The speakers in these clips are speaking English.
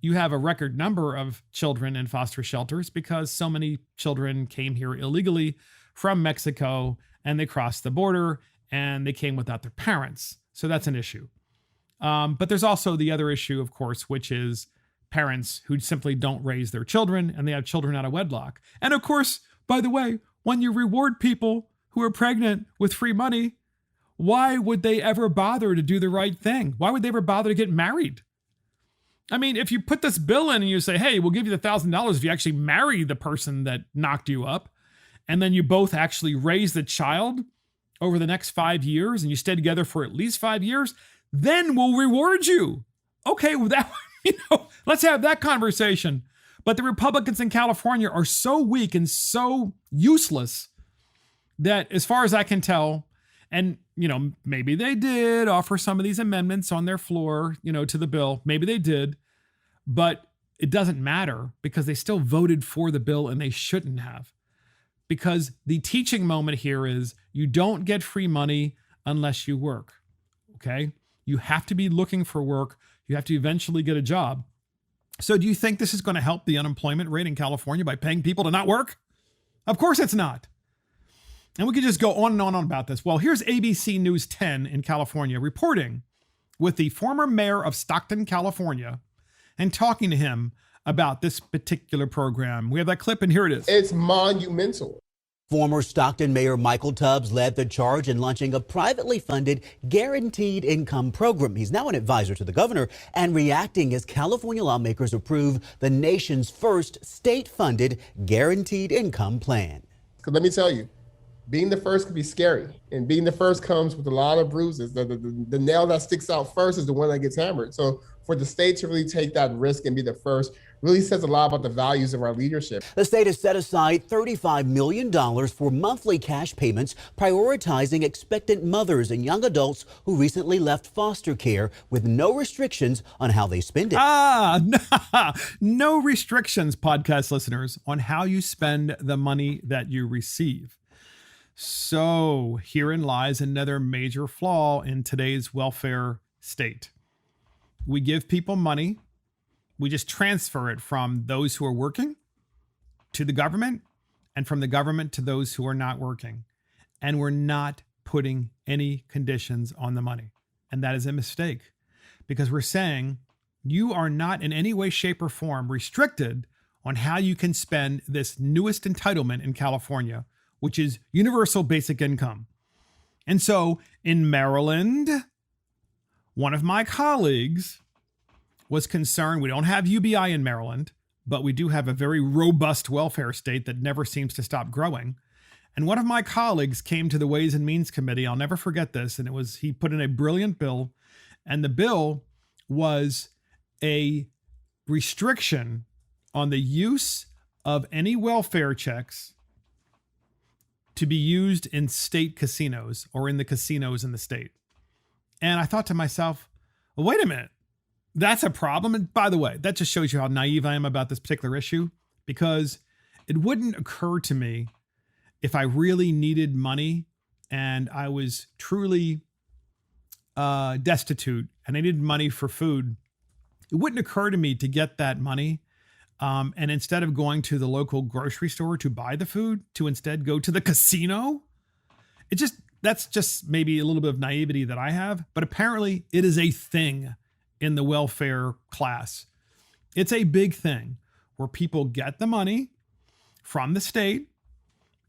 you have a record number of children in foster shelters because so many children came here illegally from Mexico and they crossed the border and they came without their parents. So that's an issue. But there's also the other issue, of course, which is parents who simply don't raise their children and they have children out of wedlock. And of course, by the way, when you reward people who are pregnant with free money, why would they ever bother to do the right thing? Why would they ever bother to get married? I mean, if you put this bill in and you say, hey, we'll give you the $1,000 if you actually marry the person that knocked you up, and then you both actually raise the child over the next 5 years and you stay together for at least 5 years, then we'll reward you. Okay, well, that, let's have that conversation. But the Republicans in California are so weak and so useless that, as far as I can tell, and, maybe they did offer some of these amendments on their floor, to the bill. Maybe they did, but it doesn't matter because they still voted for the bill and they shouldn't have. Because the teaching moment here is you don't get free money unless you work, okay? You have to be looking for work. You have to eventually get a job. So do you think this is going to help the unemployment rate in California by paying people to not work? Of course it's not. And we could just go on and on about this. Well, here's ABC News 10 in California reporting with the former mayor of Stockton, California, and talking to him about this particular program. We have that clip and here it is. It's monumental. Former Stockton Mayor Michael Tubbs led the charge in launching a privately funded guaranteed income program. He's now an advisor to the governor and reacting as California lawmakers approve the nation's first state-funded guaranteed income plan. Because let me tell you, being the first can be scary, and being the first comes with a lot of bruises. The nail that sticks out first is the one that gets hammered. So for the state to really take that risk and be the first really says a lot about the values of our leadership. The state has set aside $35 million for monthly cash payments, prioritizing expectant mothers and young adults who recently left foster care with no restrictions on how they spend it. No restrictions, podcast listeners, on how you spend the money that you receive. So herein lies another major flaw in today's welfare state. We give people money. We just transfer it from those who are working to the government and from the government to those who are not working. And we're not putting any conditions on the money. And that is a mistake because we're saying you are not in any way, shape, or form restricted on how you can spend this newest entitlement in California, which is universal basic income. And so in Maryland, one of my colleagues was concerned. We don't have UBI in Maryland, but we do have a very robust welfare state that never seems to stop growing. And one of my colleagues came to the Ways and Means Committee. I'll never forget this. And he put in a brilliant bill. And the bill was a restriction on the use of any welfare checks to be used in state casinos or in the casinos in the state. And I thought to myself, well, wait a minute. That's a problem. And by the way, that just shows you how naive I am about this particular issue, because it wouldn't occur to me if I really needed money and I was truly destitute and I needed money for food. It wouldn't occur to me to get that money. And instead of going to the local grocery store to buy the food, to instead go to the casino. That's just maybe a little bit of naivety that I have, but apparently it is a thing in the welfare class. It's a big thing where people get the money from the state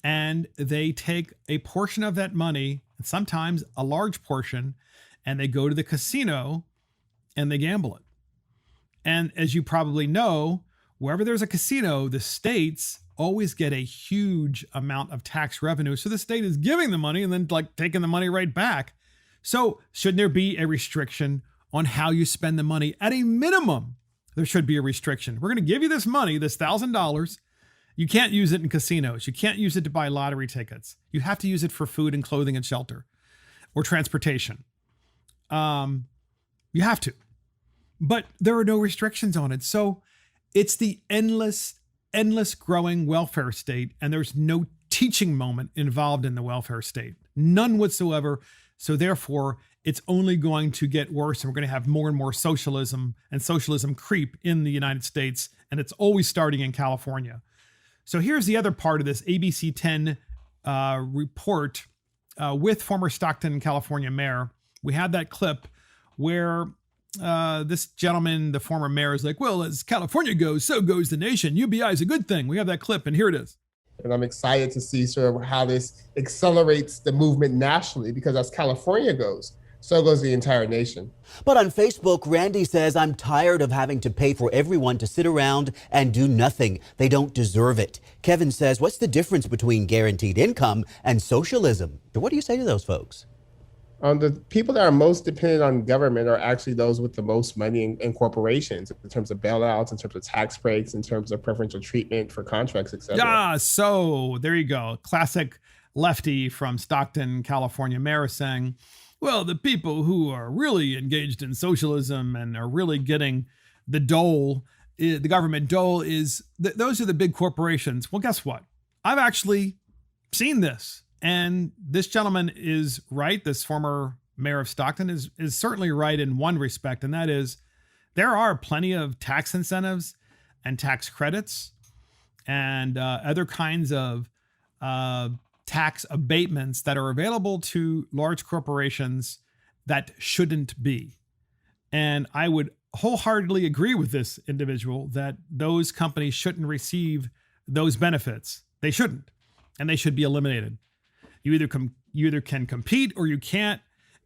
and they take a portion of that money, and sometimes a large portion, and they go to the casino and they gamble it. And as you probably know, wherever there's a casino, the states always get a huge amount of tax revenue. So the state is giving the money and then taking the money right back. So shouldn't there be a restriction on how you spend the money? At a minimum, there should be a restriction. We're going to give you this money, this $1,000. You can't use it in casinos. You can't use it to buy lottery tickets. You have to use it for food and clothing and shelter or transportation. You have to. But there are no restrictions on it. So it's the endless growing welfare state, and there's no teaching moment involved in the welfare state. None whatsoever. So therefore, it's only going to get worse, and we're going to have more and more socialism and socialism creep in the United States, and it's always starting in California. So here's the other part of this ABC 10 report with former Stockton, California mayor. We had that clip where this gentleman, the former mayor, is like, well, as California goes, so goes the nation. UBI is a good thing. We have that clip, and here it is. And I'm excited to see sort of how this accelerates the movement nationally, because as California goes, so goes the entire nation. But on Facebook, Randy says, I'm tired of having to pay for everyone to sit around and do nothing. They don't deserve it. Kevin says, what's the difference between guaranteed income and socialism? What do you say to those folks? The people that are most dependent on government are actually those with the most money in corporations, in terms of bailouts, in terms of tax breaks, in terms of preferential treatment for contracts, et cetera. Yeah, so there you go. Classic lefty from Stockton, California mayor saying, well, the people who are really engaged in socialism and are really getting the dole, the government dole, is those are the big corporations. Well, guess what? I've actually seen this. And this gentleman is right. This former mayor of Stockton is certainly right in one respect, and that is there are plenty of tax incentives and tax credits and other kinds of tax abatements that are available to large corporations that shouldn't be. And I would wholeheartedly agree with this individual that those companies shouldn't receive those benefits. They shouldn't, and they should be eliminated. You either can compete or you can't.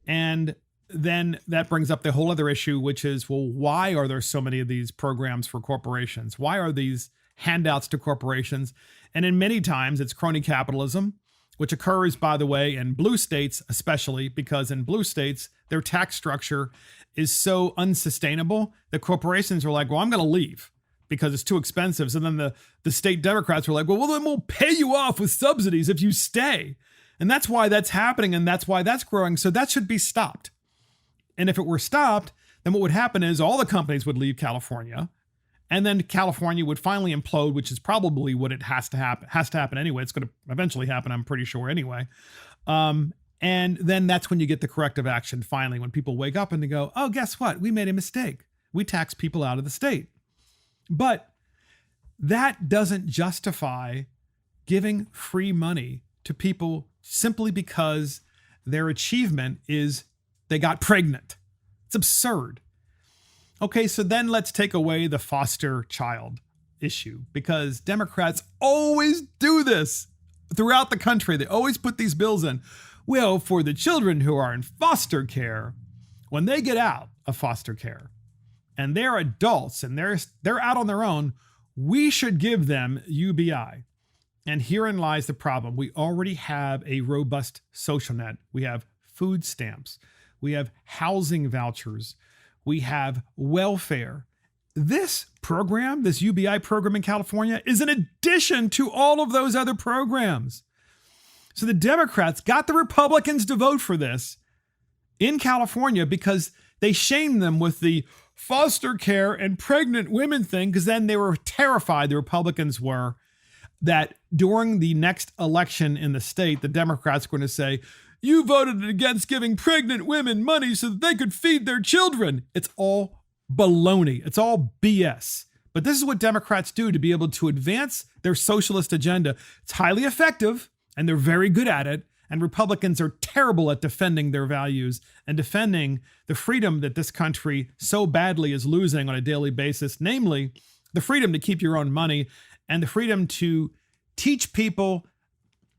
And then that brings up the whole other issue, which is, well, why are there so many of these programs for corporations? Why are these handouts to corporations? And in many times it's crony capitalism, which occurs, by the way, in blue states, especially because in blue states, their tax structure is so unsustainable that corporations are like, well, I'm going to leave because it's too expensive. So then the state Democrats were like, well, then we'll pay you off with subsidies if you stay. And that's why that's happening, and that's why that's growing. So that should be stopped. And if it were stopped, then what would happen is all the companies would leave California, and then California would finally implode, which is probably what it has to happen anyway. It's going to eventually happen, I'm pretty sure anyway. And then that's when you get the corrective action finally, when people wake up and they go, oh, guess what? We made a mistake. We taxed people out of the state. But that doesn't justify giving free money to people simply because their achievement is they got pregnant. It's absurd. Okay, so then let's take away the foster child issue, because Democrats always do this throughout the country. They always put these bills in. Well, for the children who are in foster care, when they get out of foster care and they're adults and they're out on their own, we should give them UBI. And herein lies the problem. We already have a robust social net. We have food stamps. We have housing vouchers. We have welfare. This program, this UBI program in California, is an addition to all of those other programs. So the Democrats got the Republicans to vote for this in California because they shamed them with the foster care and pregnant women thing, because then they were terrified, the Republicans were, that during the next election in the state, the Democrats were going to say, you voted against giving pregnant women money so that they could feed their children. It's all baloney. It's all BS. But this is what Democrats do to be able to advance their socialist agenda. It's highly effective, and they're very good at it. And Republicans are terrible at defending their values and defending the freedom that this country so badly is losing on a daily basis, namely the freedom to keep your own money and the freedom to teach people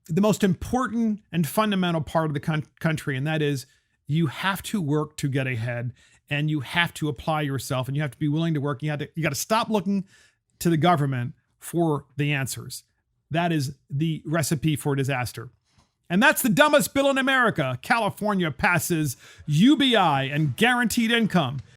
the most important and fundamental part of the country, and that is you have to work to get ahead, and you have to apply yourself, and you have to be willing to work. You got to stop looking to the government for the answers. That is the recipe for disaster. And that's the dumbest bill in America. California passes UBI and guaranteed income.